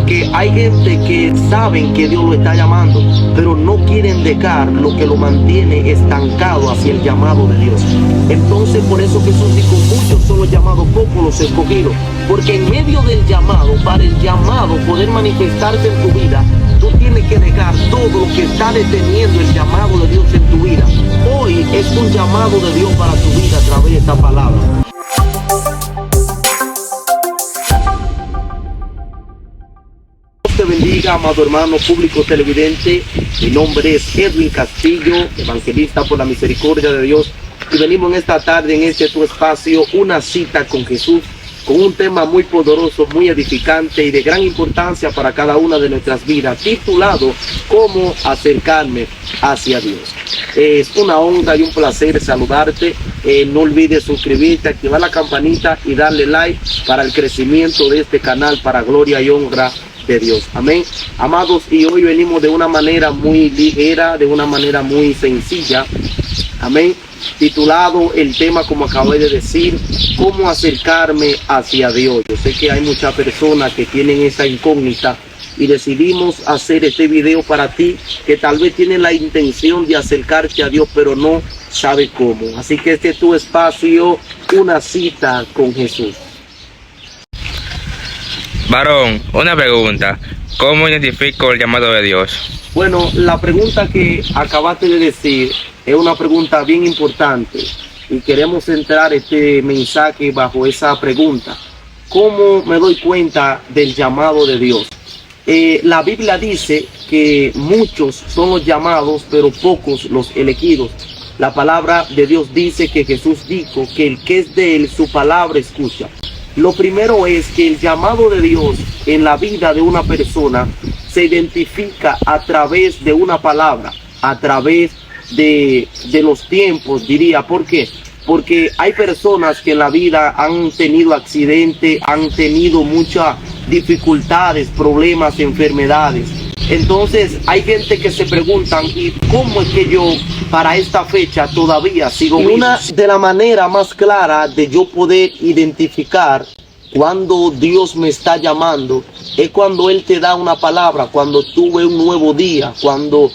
Porque hay gente que saben que Dios lo está llamando, pero no quieren dejar lo que lo mantiene estancado hacia el llamado de Dios. Entonces por eso Jesús dijo, muchos son los llamados, pocos los escogidos. Porque en medio del llamado, para el llamado poder manifestarse en tu vida, tú tienes que dejar todo lo que está deteniendo el llamado de Dios en tu vida. Hoy es un llamado de Dios para tu vida a través de esta palabra. Dios te bendiga, amado hermano público televidente. Mi nombre es Edwin Castillo, evangelista por la misericordia de Dios. Y venimos en esta tarde, en este tu espacio, una cita con Jesús, con un tema muy poderoso, muy edificante y de gran importancia para cada una de nuestras vidas, titulado ¿Cómo acercarme hacia Dios? Es una honra y un placer saludarte. No olvides suscribirte, activar la campanita y darle like para el crecimiento de este canal, para gloria y honra de Dios. Amén. Amados, y hoy venimos de una manera muy ligera, de una manera muy sencilla. Amén. Titulado el tema, como acabé de decir, ¿cómo acercarme hacia Dios? Yo sé que hay muchas personas que tienen esa incógnita y decidimos hacer este video para ti, que tal vez tienen la intención de acercarte a Dios, pero no sabe cómo. Así que este es tu espacio, una cita con Jesús. Varón, una pregunta. ¿Cómo identifico el llamado de Dios? Bueno, la pregunta que acabaste de decir es una pregunta bien importante y queremos centrar este mensaje bajo esa pregunta. ¿Cómo me doy cuenta del llamado de Dios? La Biblia dice que muchos son los llamados, pero pocos los elegidos. La palabra de Dios dice que Jesús dijo que el que es de él, su palabra escucha. Lo primero es que el llamado de Dios en la vida de una persona se identifica a través de una palabra, a través de los tiempos, diría. ¿Por qué? Porque hay personas que en la vida han tenido accidentes, han tenido muchas dificultades, problemas, enfermedades. Entonces hay gente que se preguntan, ¿y cómo es que yo para esta fecha todavía sigo vivo? Una de la manera más clara de yo poder identificar cuando Dios me está llamando es cuando Él te da una palabra, cuando tú ves un nuevo día, cuando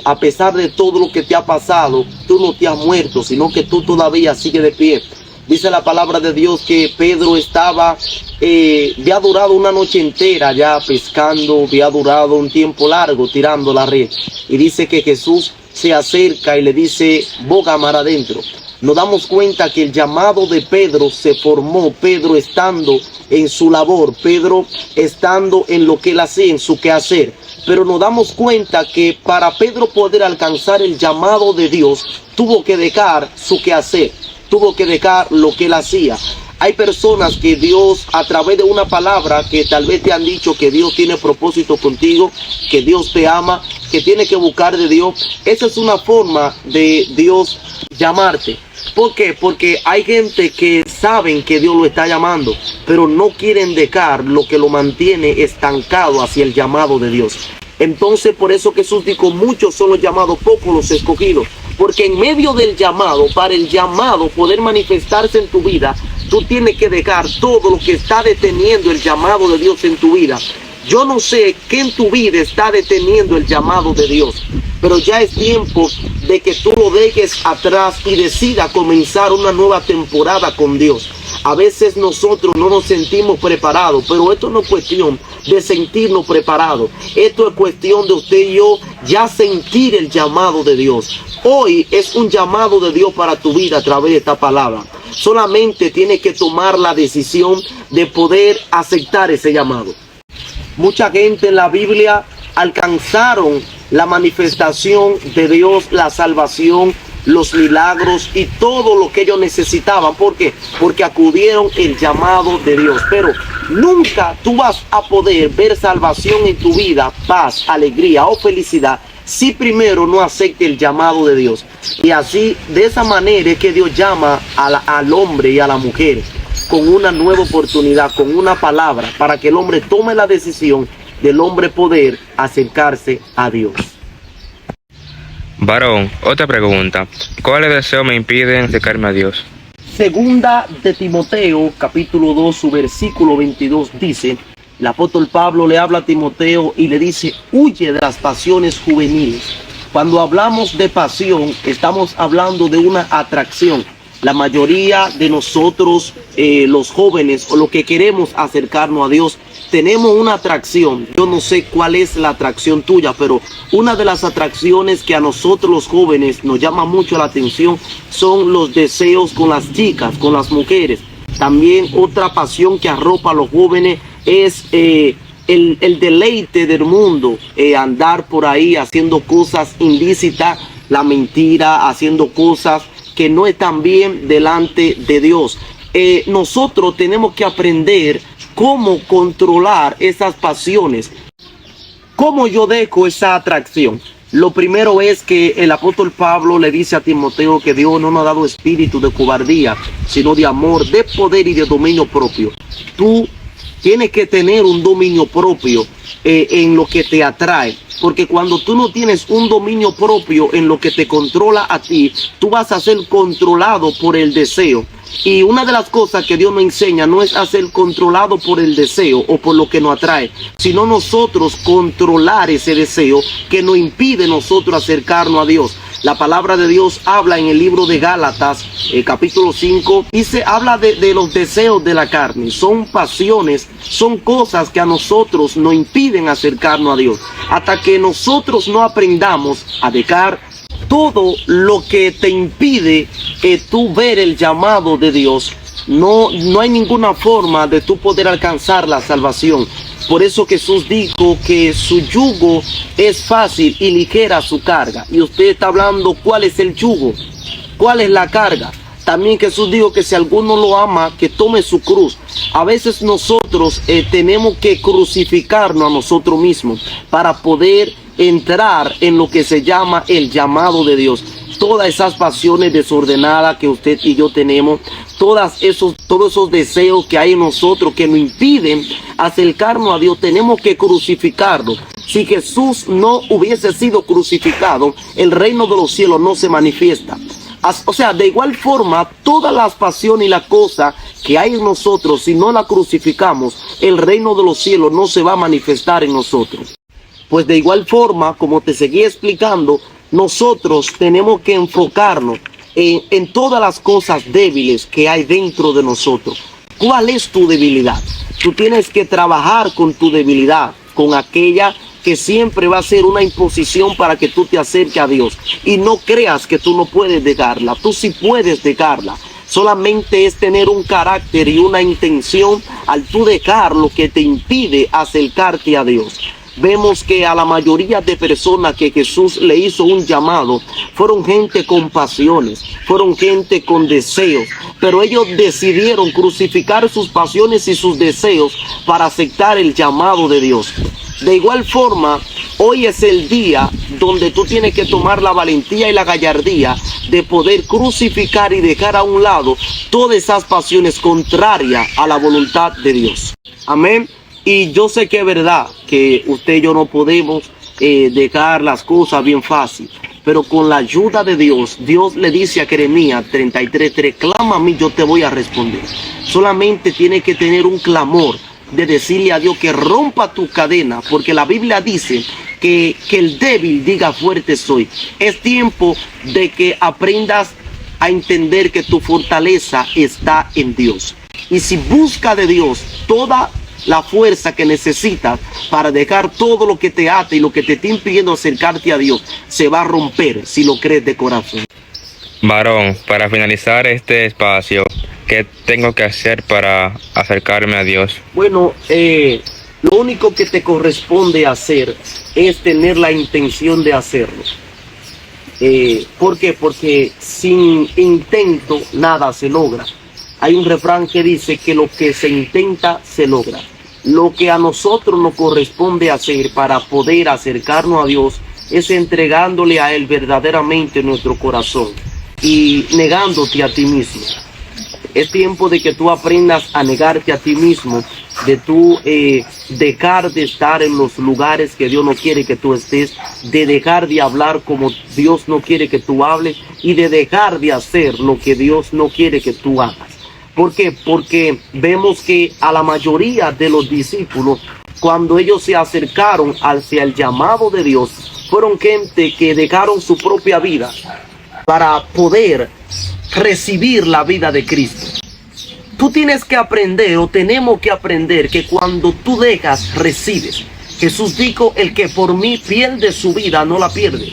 a pesar de todo lo que te ha pasado, tú no te has muerto, sino que tú todavía sigues de pie. Dice la palabra de Dios que Pedro estaba, había durado una noche entera ya pescando, había durado un tiempo largo tirando la red. Y dice que Jesús se acerca y le dice, boga mar adentro. Nos damos cuenta que el llamado de Pedro se formó, Pedro estando en su labor, Pedro estando en lo que él hacía, en su quehacer. Pero nos damos cuenta que para Pedro poder alcanzar el llamado de Dios, tuvo que dejar su quehacer, tuvo que dejar lo que él hacía. Hay personas que Dios, a través de una palabra que tal vez te han dicho que Dios tiene propósito contigo, que Dios te ama, que tienes que buscar de Dios. Esa es una forma de Dios llamarte. ¿Por qué? Porque hay gente que saben que Dios lo está llamando, pero no quieren dejar lo que lo mantiene estancado hacia el llamado de Dios. Entonces por eso Jesús dijo, muchos son los llamados, pocos los escogidos. Porque en medio del llamado, para el llamado poder manifestarse en tu vida, tú tienes que dejar todo lo que está deteniendo el llamado de Dios en tu vida. Yo no sé qué en tu vida está deteniendo el llamado de Dios, pero ya es tiempo de que tú lo dejes atrás y decida comenzar una nueva temporada con Dios. A veces nosotros no nos sentimos preparados, pero esto no es cuestión de sentirnos preparados. Esto es cuestión de usted y yo ya sentir el llamado de Dios. Hoy es un llamado de Dios para tu vida a través de esta palabra. Solamente tienes que tomar la decisión de poder aceptar ese llamado. Mucha gente en la Biblia alcanzaron la manifestación de Dios, la salvación, los milagros y todo lo que ellos necesitaban. ¿Por qué? Porque acudieron el llamado de Dios. Pero nunca tú vas a poder ver salvación en tu vida, paz, alegría o felicidad, si primero no acepte el llamado de Dios. Y así, de esa manera es que Dios llama al hombre y a la mujer con una nueva oportunidad, con una palabra, para que el hombre tome la decisión del hombre poder acercarse a Dios. Varón, otra pregunta. ¿Cuáles deseos me impiden acercarme a Dios? Segunda de Timoteo, capítulo 2, su versículo 22 dice, El apóstol Pablo le habla a Timoteo y le dice, huye de las pasiones juveniles. Cuando hablamos de pasión, estamos hablando de una atracción. La mayoría de nosotros, los jóvenes, o los que queremos acercarnos a Dios, tenemos una atracción. Yo no sé cuál es la atracción tuya, pero una de las atracciones que a nosotros los jóvenes nos llama mucho la atención son los deseos con las chicas, con las mujeres. También otra pasión que arropa a los jóvenes es el deleite del mundo, andar por ahí haciendo cosas ilícitas, la mentira, haciendo cosas que no están bien delante de Dios. Nosotros tenemos que aprender cómo controlar esas pasiones. ¿Cómo yo dejo esa atracción? Lo primero es que el apóstol Pablo le dice a Timoteo que Dios no nos ha dado espíritu de cobardía, sino de amor, de poder y de dominio propio. Tú tienes que tener un dominio propio en lo que te atrae. Porque cuando tú no tienes un dominio propio en lo que te controla a ti, tú vas a ser controlado por el deseo. Y una de las cosas que Dios nos enseña no es a ser controlado por el deseo o por lo que nos atrae, sino nosotros controlar ese deseo que nos impide nosotros acercarnos a Dios. La palabra de Dios habla en el libro de Gálatas, capítulo 5, habla de los deseos de la carne. Son pasiones, son cosas que a nosotros nos impiden acercarnos a Dios. Hasta que nosotros no aprendamos a dejar todo lo que te impide tú ver el llamado de Dios, no hay ninguna forma de tú poder alcanzar la salvación. Por eso Jesús dijo que su yugo es fácil y ligera su carga. Y usted está hablando, ¿cuál es el yugo? ¿Cuál es la carga? También Jesús dijo que si alguno lo ama, que tome su cruz. A veces nosotros tenemos que crucificarnos a nosotros mismos para poder entrar en lo que se llama el llamado de Dios. Todas esas pasiones desordenadas que usted y yo tenemos, todos esos deseos que hay en nosotros que nos impiden acercarnos a Dios, tenemos que crucificarlo. Si Jesús no hubiese sido crucificado, el reino de los cielos no se manifiesta. O sea, de igual forma, todas las pasiones y las cosas que hay en nosotros, si no la crucificamos, el reino de los cielos no se va a manifestar en nosotros. Pues de igual forma, como te seguí explicando, nosotros tenemos que enfocarnos en todas las cosas débiles que hay dentro de nosotros. ¿Cuál es tu debilidad? Tú tienes que trabajar con tu debilidad, con aquella que siempre va a ser una imposición para que tú te acerques a Dios. Y no creas que tú no puedes dejarla, tú sí puedes dejarla. Solamente es tener un carácter y una intención al tú dejar lo que te impide acercarte a Dios. Vemos que a la mayoría de personas que Jesús le hizo un llamado, fueron gente con pasiones, fueron gente con deseos, pero ellos decidieron crucificar sus pasiones y sus deseos para aceptar el llamado de Dios. De igual forma, hoy es el día donde tú tienes que tomar la valentía y la gallardía de poder crucificar y dejar a un lado todas esas pasiones contrarias a la voluntad de Dios. Amén. Y yo sé que es verdad que usted y yo no podemos dejar las cosas bien fácil, pero con la ayuda de Dios, Dios le dice a Jeremías 33:3, clama a mí, yo te voy a responder. Solamente tiene que tener un clamor de decirle a Dios que rompa tu cadena, porque la Biblia dice que el débil diga fuerte soy. Es tiempo de que aprendas a entender que tu fortaleza está en Dios. Y si busca de Dios toda la fuerza que necesitas para dejar todo lo que te ata y lo que te está impidiendo acercarte a Dios, se va a romper si lo crees de corazón. Varón, para finalizar este espacio, ¿qué tengo que hacer para acercarme a Dios? Bueno, lo único que te corresponde hacer es tener la intención de hacerlo. ¿Por qué? Porque sin intento nada se logra. Hay un refrán que dice que lo que se intenta se logra. Lo que a nosotros nos corresponde hacer para poder acercarnos a Dios es entregándole a Él verdaderamente nuestro corazón y negándote a ti mismo. Es tiempo de que tú aprendas a negarte a ti mismo, de tú dejar de estar en los lugares que Dios no quiere que tú estés, de dejar de hablar como Dios no quiere que tú hables y de dejar de hacer lo que Dios no quiere que tú hagas. ¿Por qué? Porque vemos que a la mayoría de los discípulos, cuando ellos se acercaron hacia el llamado de Dios, fueron gente que dejaron su propia vida para poder recibir la vida de Cristo. Tú tienes que aprender, o tenemos que aprender, que cuando tú dejas, recibes. Jesús dijo: el que por mí pierde su vida, no la pierde.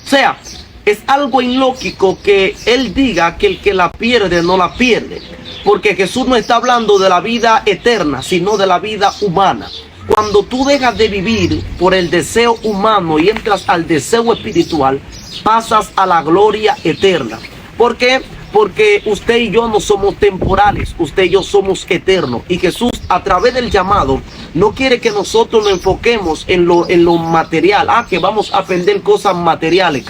O sea, es algo ilógico que Él diga que el que la pierde, no la pierde. Porque Jesús no está hablando de la vida eterna, sino de la vida humana. Cuando tú dejas de vivir por el deseo humano y entras al deseo espiritual, pasas a la gloria eterna. ¿Por qué? Porque usted y yo no somos temporales, usted y yo somos eternos. Y Jesús, a través del llamado, no quiere que nosotros nos enfoquemos en lo material. Que vamos a perder cosas materiales.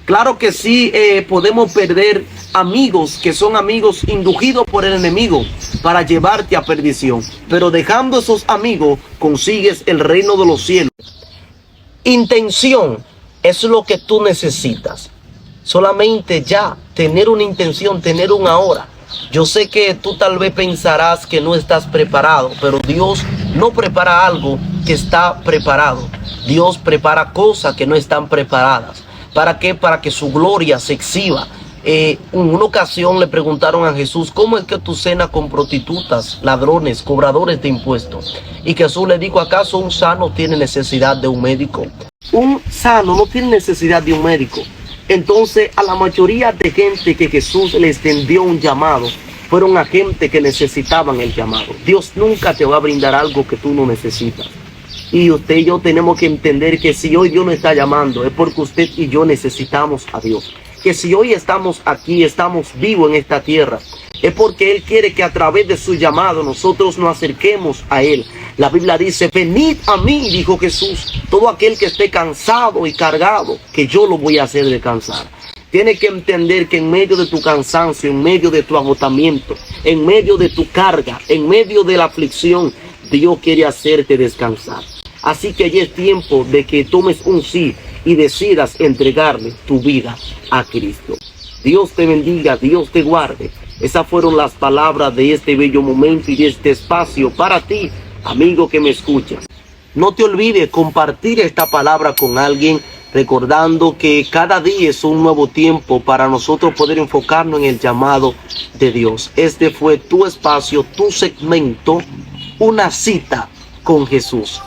Claro que sí, podemos perder amigos que son amigos inducidos por el enemigo para llevarte a perdición. Pero dejando esos amigos, consigues el reino de los cielos. Intención es lo que tú necesitas. Solamente ya tener una intención, tener una hora. Yo sé que tú tal vez pensarás que no estás preparado, pero Dios no prepara algo que está preparado. Dios prepara cosas que no están preparadas. ¿Para qué? Para que su gloria se exhiba. En una ocasión le preguntaron a Jesús: ¿cómo es que tú cenas con prostitutas, ladrones, cobradores de impuestos? Y Jesús le dijo: ¿acaso un sano tiene necesidad de un médico? Un sano no tiene necesidad de un médico. Entonces, a la mayoría de gente que Jesús le extendió un llamado, fueron a gente que necesitaban el llamado. Dios nunca te va a brindar algo que tú no necesitas. Y usted y yo tenemos que entender que si hoy Dios nos está llamando, es porque usted y yo necesitamos a Dios. Que si hoy estamos aquí, estamos vivos en esta tierra, es porque Él quiere que a través de su llamado nosotros nos acerquemos a Él. La Biblia dice: venid a mí, dijo Jesús, todo aquel que esté cansado y cargado, que yo lo voy a hacer descansar. Tienes que entender que en medio de tu cansancio, en medio de tu agotamiento, en medio de tu carga, en medio de la aflicción, Dios quiere hacerte descansar. Así que ya es tiempo de que tomes un sí y decidas entregarle tu vida a Cristo. Dios te bendiga, Dios te guarde. Esas fueron las palabras de este bello momento y de este espacio para ti, amigo que me escuchas. No te olvides compartir esta palabra con alguien, recordando que cada día es un nuevo tiempo para nosotros poder enfocarnos en el llamado de Dios. Este fue tu espacio, tu segmento, una cita con Jesús.